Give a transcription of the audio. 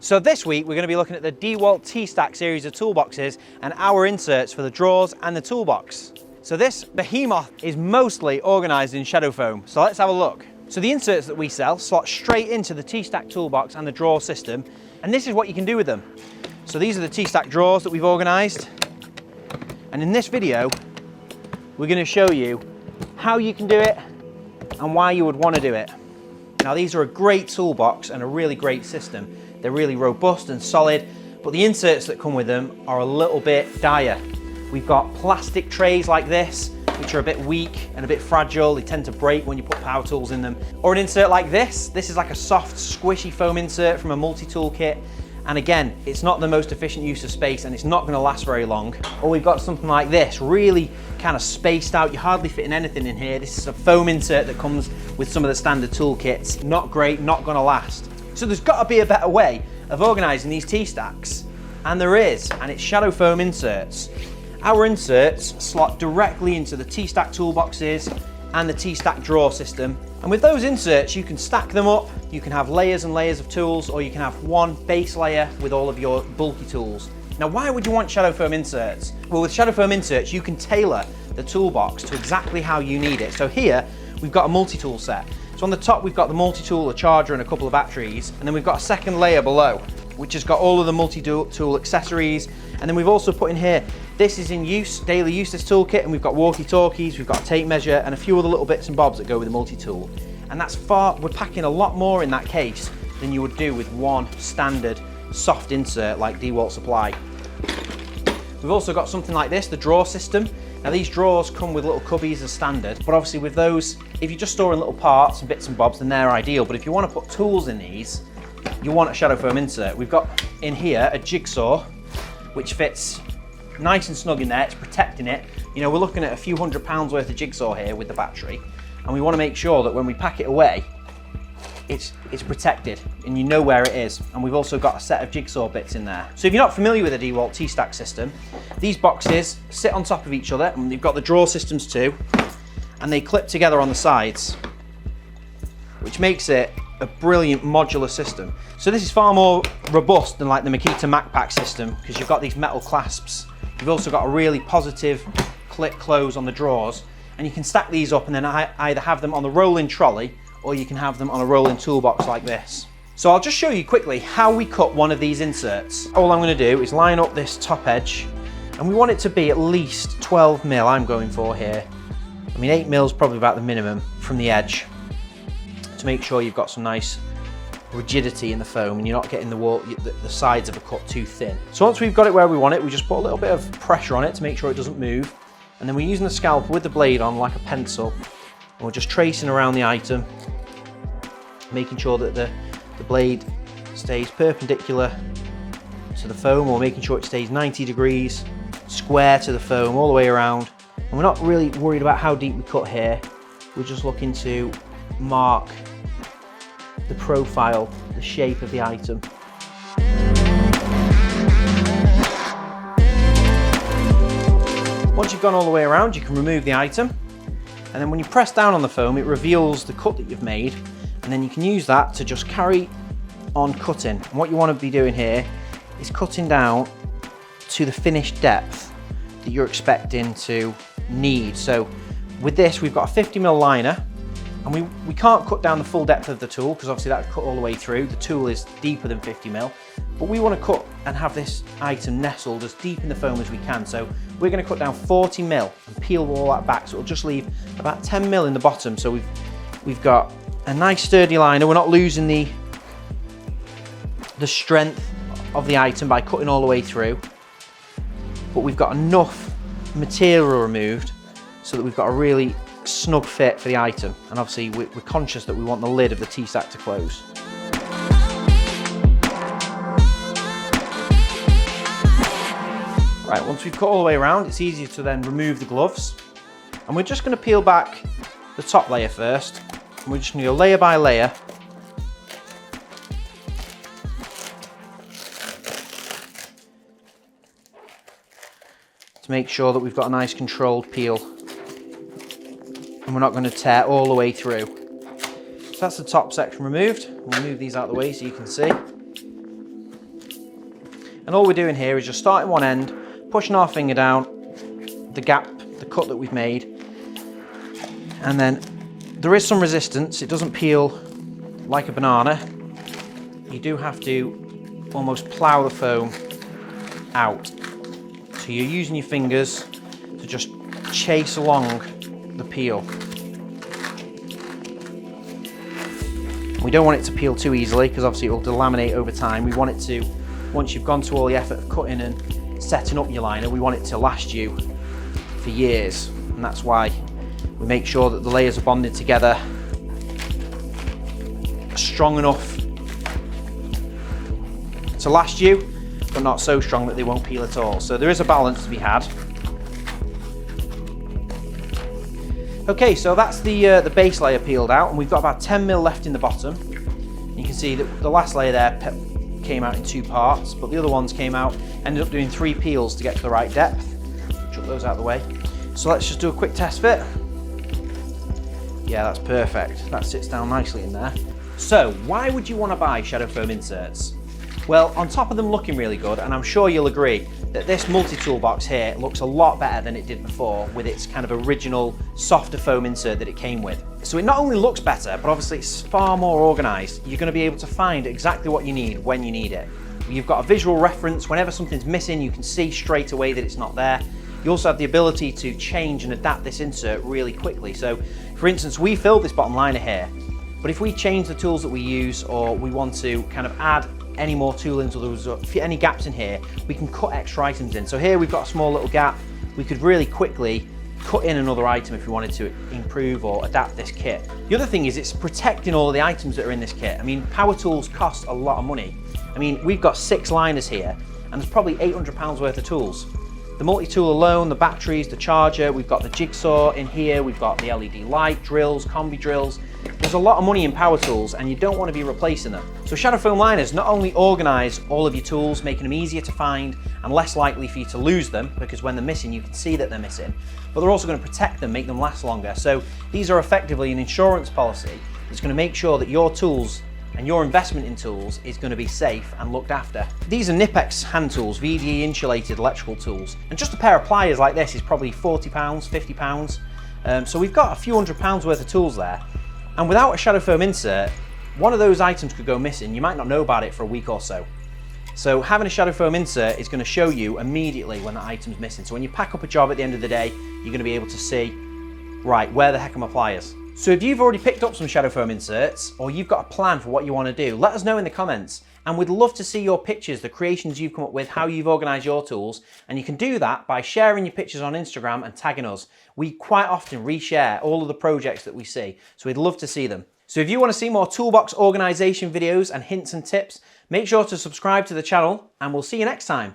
So this week we're going to be looking at the Dewalt TSTAK series of toolboxes and our inserts for the drawers and the toolbox. So this behemoth is mostly organised in shadow foam, so let's have a look. So the inserts that we sell slot straight into the TSTAK toolbox and the drawer system, and this is what you can do with them. So these are the TSTAK drawers that we've organised, and in this video we're going to show you how you can do it and why you would want to do it. Now these are a great toolbox and a really great system. They're really robust and solid, but the inserts that come with them are a little bit dire. We've got plastic trays like this, which are a bit weak and a bit fragile. They tend to break when you put power tools in them. Or an insert like this. This is like a soft, squishy foam insert from a multi-tool kit. And again, it's not the most efficient use of space and it's not gonna last very long. Or we've got something like this, really kind of spaced out. You're hardly fitting anything in here. This is a foam insert that comes with some of the standard tool kits. Not great, not gonna last. So there's got to be a better way of organising these T-stacks, and there is, and it's shadow foam inserts. Our inserts slot directly into the T-stack toolboxes and the T-stack drawer system, and with those inserts you can stack them up, you can have layers and layers of tools, or you can have one base layer with all of your bulky tools. Now why would you want shadow foam inserts? Well, with shadow foam inserts you can tailor the toolbox to exactly how you need it. So here we've got a multi-tool set. So on the top we've got the multi-tool, a charger and a couple of batteries, and then we've got a second layer below which has got all of the multi-tool accessories, and then we've also put in here, this is in use, daily use, this toolkit, and we've got walkie-talkies, we've got a tape measure and a few other little bits and bobs that go with the multi-tool. And that's we're packing a lot more in that case than you would do with one standard soft insert like Dewalt supply. We've also got something like this, the drawer system. Now these drawers come with little cubbies as standard, but obviously with those, if you're just storing little parts and bits and bobs, then they're ideal. But if you want to put tools in these, you want a shadow foam insert. We've got in here a jigsaw, which fits nice and snug in there, it's protecting it. You know, we're looking at a few £100 worth of jigsaw here with the battery, and we want to make sure that when we pack it away, it's protected and you know where it is. And we've also got a set of jigsaw bits in there. So if you're not familiar with the Dewalt TSTAK system, these boxes sit on top of each other, and you've got the drawer systems too, and they clip together on the sides, which makes it a brilliant modular system. So this is far more robust than like the Makita MacPack system, because you've got these metal clasps. You've also got a really positive clip close on the drawers, and you can stack these up and then either have them on the rolling trolley or you can have them on a rolling toolbox like this. So I'll just show you quickly how we cut one of these inserts. All I'm going to do is line up this top edge, and we want it to be at least 12 mil I'm going for here. I mean 8 mil is probably about the minimum from the edge, to make sure you've got some nice rigidity in the foam and you're not getting the sides of a cut too thin. So once we've got it where we want it, we just put a little bit of pressure on it to make sure it doesn't move, and then we're using the scalpel with the blade on like a pencil, and we're just tracing around the item, making sure that the blade stays perpendicular to the foam, or making sure it stays 90 degrees square to the foam all the way around. And we're not really worried about how deep we cut here, we're just looking to mark the profile, the shape of the item. Once you've gone all the way around, you can remove the item, and then when you press down on the foam, it reveals the cut that you've made, and then you can use that to just carry on cutting. And what you want to be doing here is cutting down to the finished depth that you're expecting to need. So with this, we've got a 50 mil liner, and we can't cut down the full depth of the tool because obviously that would cut all the way through. The tool is deeper than 50 mil, but we want to cut and have this item nestled as deep in the foam as we can. So we're going to cut down 40 mil and peel all that back, so it'll just leave about 10 mil in the bottom. So we've got a nice sturdy liner. We're not losing the strength of the item by cutting all the way through, but we've got enough material removed so that we've got a really snug fit for the item. And obviously we're conscious that we want the lid of the TSTAK to close. Right, once we've cut all the way around, it's easier to then remove the gloves, and we're just going to peel back the top layer first, and we're just going to go layer by layer to make sure that we've got a nice controlled peel and we're not going to tear all the way through. So that's the top section removed. We'll move these out of the way so you can see. And all we're doing here is just starting one end, pushing our finger down the gap, the cut that we've made, and then there is some resistance. It doesn't peel like a banana. You do have to almost plough the foam out. So you're using your fingers to just chase along the peel. We don't want it to peel too easily because obviously it will delaminate over time. We want it to, once you've gone to all the effort of cutting and setting up your liner, we want it to last you for years. And that's why we make sure that the layers are bonded together strong enough to last you, but not so strong that they won't peel at all. So there is a balance to be had. Okay, so that's the base layer peeled out, and we've got about 10mm left in the bottom. You can see that the last layer there came out in 2 parts, but the other ones came out, ended up doing 3 peels to get to the right depth. Chuck those out of the way. So let's just do a quick test fit. Yeah, that's perfect. That sits down nicely in there. So why would you want to buy shadow foam inserts? Well, on top of them looking really good, and I'm sure you'll agree that this multi-tool box here looks a lot better than it did before with its kind of original softer foam insert that it came with. So it not only looks better, but obviously it's far more organised. You're going to be able to find exactly what you need when you need it. You've got a visual reference. Whenever something's missing, you can see straight away that it's not there. You also have the ability to change and adapt this insert really quickly. So for instance, we filled this bottom liner here, but if we change the tools that we use, or we want to kind of add any more toolings, or there's any gaps in here, we can cut extra items in. So here we've got a small little gap. We could really quickly cut in another item if we wanted to improve or adapt this kit. The other thing is it's protecting all of the items that are in this kit. I mean, power tools cost a lot of money. I mean, we've got 6 liners here, and there's probably £800 worth of tools. The multi-tool alone, the batteries, the charger, we've got the jigsaw in here, we've got the LED light, drills, combi drills. There's a lot of money in power tools, and you don't want to be replacing them. So shadow foam liners not only organise all of your tools, making them easier to find and less likely for you to lose them, because when they're missing you can see that they're missing, but they're also going to protect them, make them last longer. So these are effectively an insurance policy that's going to make sure that your tools and your investment in tools is going to be safe and looked after. These are Knipex hand tools, VDE insulated electrical tools, and just a pair of pliers like this is probably £40, £50. So we've got a few £100 worth of tools there, and without a shadow foam insert, one of those items could go missing. You might not know about it for a week or so. So having a shadow foam insert is going to show you immediately when that item's missing. So when you pack up a job at the end of the day, you're going to be able to see, right, where the heck are my pliers? So if you've already picked up some shadow foam inserts, or you've got a plan for what you want to do, let us know in the comments, and we'd love to see your pictures, the creations you've come up with, how you've organised your tools, and you can do that by sharing your pictures on Instagram and tagging us. We quite often reshare all of the projects that we see, so we'd love to see them. So if you want to see more toolbox organisation videos and hints and tips, make sure to subscribe to the channel, and we'll see you next time.